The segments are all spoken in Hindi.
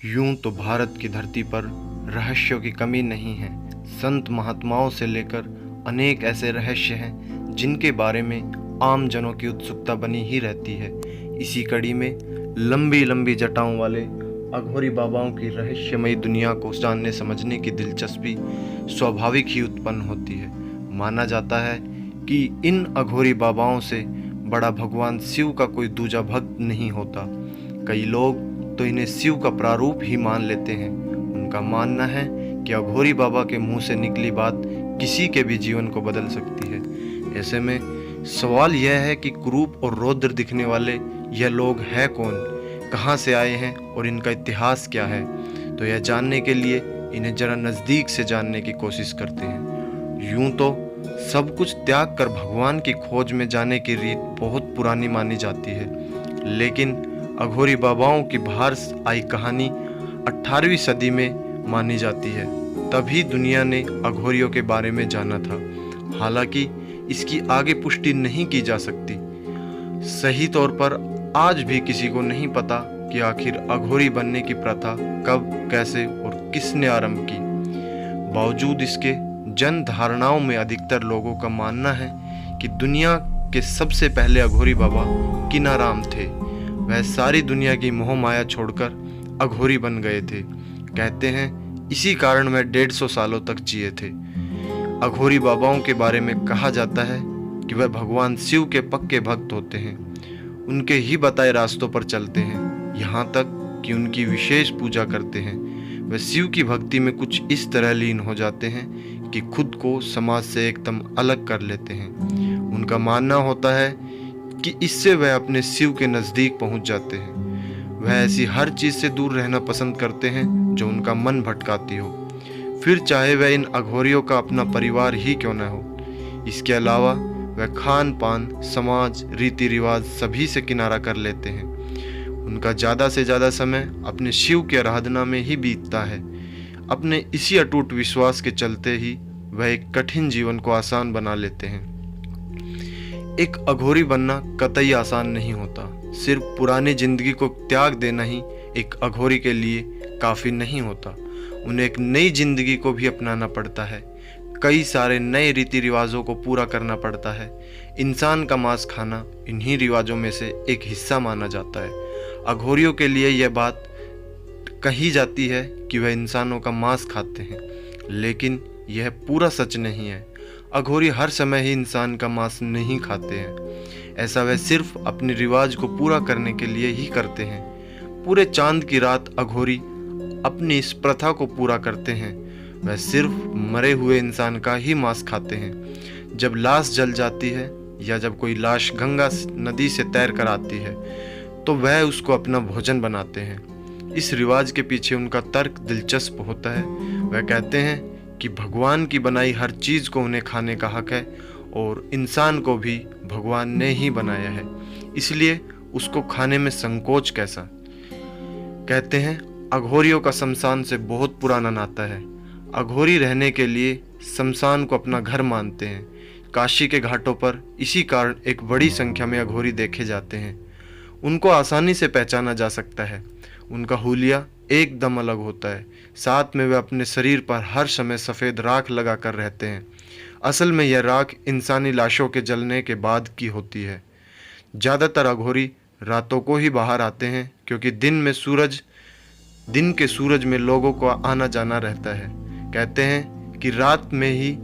यूं तो भारत की धरती पर रहस्यों की कमी नहीं है। संत महात्माओं से लेकर अनेक ऐसे रहस्य हैं जिनके बारे में आम जनों की उत्सुकता बनी ही रहती है। इसी कड़ी में लंबी लंबी जटाओं वाले अघोरी बाबाओं की रहस्यमयी दुनिया को जानने समझने की दिलचस्पी स्वाभाविक ही उत्पन्न होती है। माना जाता है कि इन अघोरी बाबाओं से बड़ा भगवान शिव का कोई दूजा भक्त नहीं होता। कई लोग तो इन्हें शिव का प्रारूप ही मान लेते हैं। उनका मानना है कि अघोरी बाबा के मुंह से निकली बात किसी के भी जीवन को बदल सकती है। ऐसे में सवाल यह है कि कुरूप और रौद्र दिखने वाले यह लोग हैं कौन, कहाँ से आए हैं और इनका इतिहास क्या है। तो यह जानने के लिए इन्हें जरा नज़दीक से जानने की कोशिश करते हैं। यूं तो सब कुछ त्याग कर भगवान की खोज में जाने की रीत बहुत पुरानी मानी जाती है, लेकिन अघोरी बाबाओं की बाहर आई कहानी 18वीं सदी में मानी जाती है। तभी दुनिया ने अघोरियों के बारे में जाना था। हालांकि इसकी आगे पुष्टि नहीं की जा सकती। सही तौर पर आज भी किसी को नहीं पता कि आखिर अघोरी बनने की प्रथा कब, कैसे और किसने आरंभ की। बावजूद इसके जन धारणाओं में अधिकतर लोगों का मानना है कि दुनिया के सबसे पहले अघोरी बाबा किनाराम थे। वह सारी दुनिया की मोह माया छोड़कर अघोरी बन गए थे। कहते हैं इसी कारण वह 150 सालों तक जिए थे। अघोरी बाबाओं के बारे में कहा जाता है कि वह भगवान शिव के पक्के भक्त होते हैं। उनके ही बताए रास्तों पर चलते हैं, यहाँ तक कि उनकी विशेष पूजा करते हैं। वह शिव की भक्ति में कुछ इस तरह लीन हो जाते हैं कि खुद को समाज से एकदम अलग कर लेते हैं। उनका मानना होता है कि इससे वह अपने शिव के नज़दीक पहुंच जाते हैं। वह ऐसी हर चीज़ से दूर रहना पसंद करते हैं जो उनका मन भटकाती हो, फिर चाहे वह इन अघोरियों का अपना परिवार ही क्यों न हो। इसके अलावा वह खान पान, समाज, रीति रिवाज सभी से किनारा कर लेते हैं। उनका ज़्यादा से ज़्यादा समय अपने शिव की आराधना में ही बीतता है। अपने इसी अटूट विश्वास के चलते ही वह एक कठिन जीवन को आसान बना लेते हैं। एक अघोरी बनना कतई आसान नहीं होता। सिर्फ पुरानी जिंदगी को त्याग देना ही एक अघोरी के लिए काफ़ी नहीं होता। उन्हें एक नई जिंदगी को भी अपनाना पड़ता है। कई सारे नए रीति रिवाजों को पूरा करना पड़ता है। इंसान का मांस खाना इन्हीं रिवाजों में से एक हिस्सा माना जाता है। अघोरियों के लिए यह बात कही जाती है कि वह इंसानों का मांस खाते हैं, लेकिन यह पूरा सच नहीं है। अघोरी हर समय ही इंसान का मांस नहीं खाते हैं। ऐसा वह सिर्फ अपने रिवाज को पूरा करने के लिए ही करते हैं। पूरे चांद की रात अघोरी अपनी इस प्रथा को पूरा करते हैं। वह सिर्फ मरे हुए इंसान का ही मांस खाते हैं। जब लाश जल जाती है या जब कोई लाश गंगा नदी से तैर कर आती है तो वह उसको अपना भोजन बनाते हैं। इस रिवाज के पीछे उनका तर्क दिलचस्प होता है। वह कहते हैं कि भगवान की बनाई हर चीज़ को उन्हें खाने का हक है और इंसान को भी भगवान ने ही बनाया है, इसलिए उसको खाने में संकोच कैसा। कहते हैं अघोरियों का शमशान से बहुत पुराना नाता है। अघोरी रहने के लिए शमशान को अपना घर मानते हैं। काशी के घाटों पर इसी कारण एक बड़ी संख्या में अघोरी देखे जाते हैं। उनको आसानी से पहचाना जा सकता है। उनका हुलिया एकदम अलग होता है। साथ में वे अपने शरीर पर हर समय सफ़ेद राख लगा कर रहते हैं। असल में यह राख इंसानी लाशों के जलने के बाद की होती है। ज़्यादातर अघोरी रातों को ही बाहर आते हैं, क्योंकि दिन के सूरज में लोगों को आना जाना रहता है। कहते हैं कि रात में ही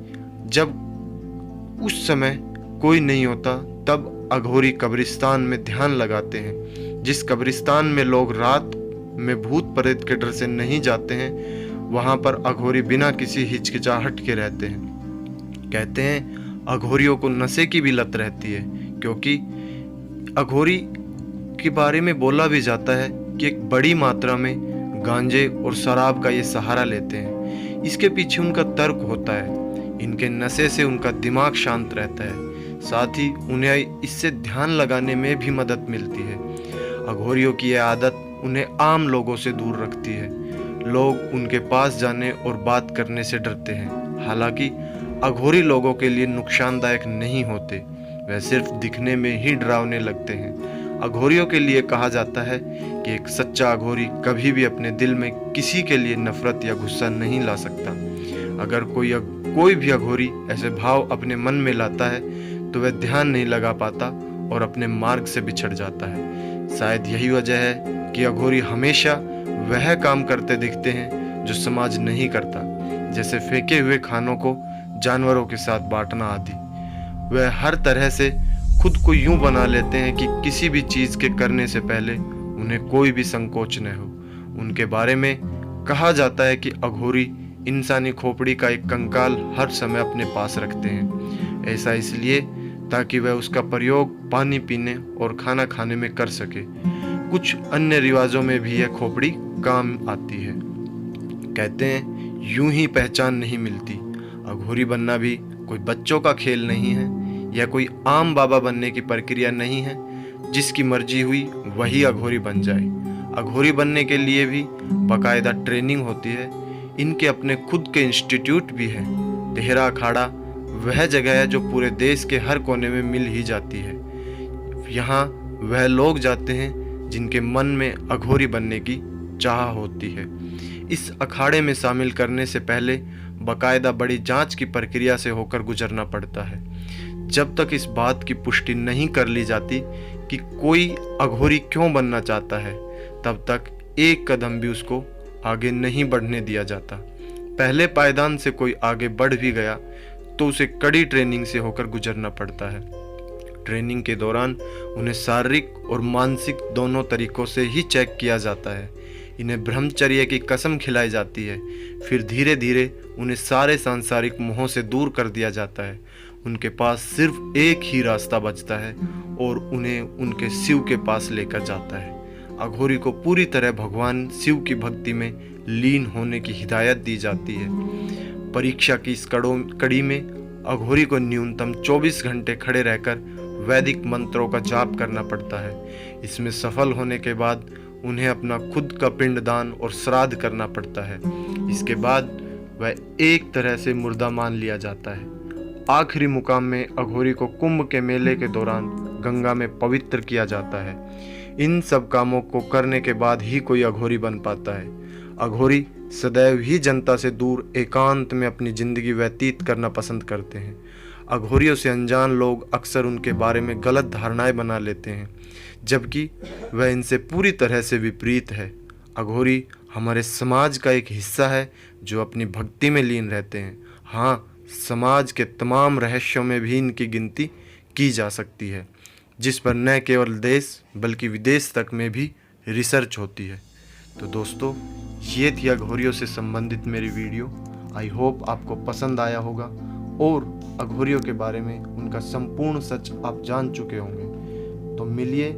जब उस समय कोई नहीं होता तब अघोरी कब्रिस्तान में ध्यान लगाते हैं। जिस कब्रिस्तान में लोग रात में भूत प्रेत के डर से नहीं जाते हैं, वहाँ पर अघोरी बिना किसी हिचकिचाहट के रहते हैं। कहते हैं अघोरियों को नशे की भी लत रहती है, क्योंकि अघोरी के बारे में बोला भी जाता है कि एक बड़ी मात्रा में गांजे और शराब का ये सहारा लेते हैं। इसके पीछे उनका तर्क होता है। इनके नशे से उनका दिमाग शांत रहता है, साथ ही उन्हें इससे ध्यान लगाने में भी मदद मिलती है। अघोरियों की यह आदत उन्हें आम लोगों से दूर रखती है। लोग उनके पास जाने और बात करने से डरते हैं। हालांकि अघोरी लोगों के लिए नुकसानदायक नहीं होते। वह सिर्फ दिखने में ही डरावने लगते हैं। अघोरियों के लिए कहा जाता है कि एक सच्चा अघोरी कभी भी अपने दिल में किसी के लिए नफरत या गुस्सा नहीं ला सकता। अगर कोई भी अघोरी ऐसे भाव अपने मन में लाता है तो वह ध्यान नहीं लगा पाता और अपने मार्ग से बिछड़ जाता है। शायद यही वजह है कि अघोरी हमेशा वह काम करते दिखते हैं जो समाज नहीं करता, जैसे फेंके हुए खानों को जानवरों के साथ बांटना आदि। वह हर तरह से खुद को यूं बना लेते हैं कि किसी भी चीज़ के करने से पहले उन्हें कोई भी संकोच न हो। उनके बारे में कहा जाता है कि अघोरी इंसानी खोपड़ी का एक कंकाल हर समय अपने पास रखते हैं। ऐसा इसलिए ताकि वह उसका प्रयोग पानी पीने और खाना खाने में कर सके। कुछ अन्य रिवाजों में भी यह खोपड़ी काम आती है। कहते हैं यूं ही पहचान नहीं मिलती। अघोरी बनना भी कोई बच्चों का खेल नहीं है या कोई आम बाबा बनने की प्रक्रिया नहीं है। जिसकी मर्जी हुई वही अघोरी बन जाए। अघोरी बनने के लिए भी बाकायदा ट्रेनिंग होती है। इनके अपने खुद के इंस्टीट्यूट भी हैं। तेहरा अखाड़ा वह जगह है जो पूरे देश के हर कोने में मिल ही जाती है। यहाँ वह लोग जाते हैं जिनके मन में अघोरी बनने की चाह होती है। इस अखाड़े में शामिल करने से पहले बाकायदा बड़ी जांच की प्रक्रिया से होकर गुजरना पड़ता है। जब तक इस बात की पुष्टि नहीं कर ली जाती कि कोई अघोरी क्यों बनना चाहता है, तब तक एक कदम भी उसको आगे नहीं बढ़ने दिया जाता। पहले पायदान से कोई आगे बढ़ भी गया तो उसे कड़ी ट्रेनिंग से होकर गुजरना पड़ता है। ट्रेनिंग के दौरान उन्हें शारीरिक और मानसिक दोनों तरीकों से ही चेक किया जाता है। इन्हें ब्रह्मचर्य की कसम खिलाई जाती है। फिर धीरे धीरे उन्हें सारे सांसारिक मोहों से दूर कर दिया जाता है। उनके पास सिर्फ एक ही रास्ता बचता है और उन्हें उनके शिव के पास लेकर जाता है। अघोरी को पूरी तरह भगवान शिव की भक्ति में लीन होने की हिदायत दी जाती है। परीक्षा की इस कड़ी में अघोरी को न्यूनतम 24 घंटे खड़े रहकर वैदिक मंत्रों का जाप करना पड़ता है। इसमें सफल होने के बाद उन्हें अपना खुद का पिंडदान और श्राद्ध करना पड़ता है। इसके बाद वह एक तरह से मुर्दा मान लिया जाता है। आखिरी मुकाम में अघोरी को कुंभ के मेले के दौरान गंगा में पवित्र किया जाता है। इन सब कामों को करने के बाद ही कोई अघोरी बन पाता है। अघोरी सदैव ही जनता से दूर एकांत में अपनी जिंदगी व्यतीत करना पसंद करते हैं। अघोरियों से अनजान लोग अक्सर उनके बारे में गलत धारणाएं बना लेते हैं, जबकि वह इनसे पूरी तरह से विपरीत है। अघोरी हमारे समाज का एक हिस्सा है जो अपनी भक्ति में लीन रहते हैं। हाँ, समाज के तमाम रहस्यों में भी इनकी गिनती की जा सकती है, जिस पर न केवल देश बल्कि विदेश तक में भी रिसर्च होती है। तो दोस्तों, ये थी अघोरियों से संबंधित मेरी वीडियो। आई होप आपको पसंद आया होगा और अघोरियों के बारे में उनका संपूर्ण सच आप जान चुके होंगे। तो मिलिए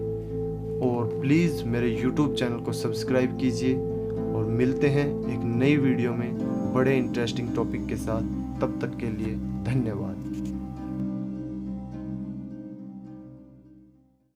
और प्लीज़ मेरे YouTube चैनल को सब्सक्राइब कीजिए और मिलते हैं एक नई वीडियो में बड़े इंटरेस्टिंग टॉपिक के साथ। तब तक के लिए धन्यवाद।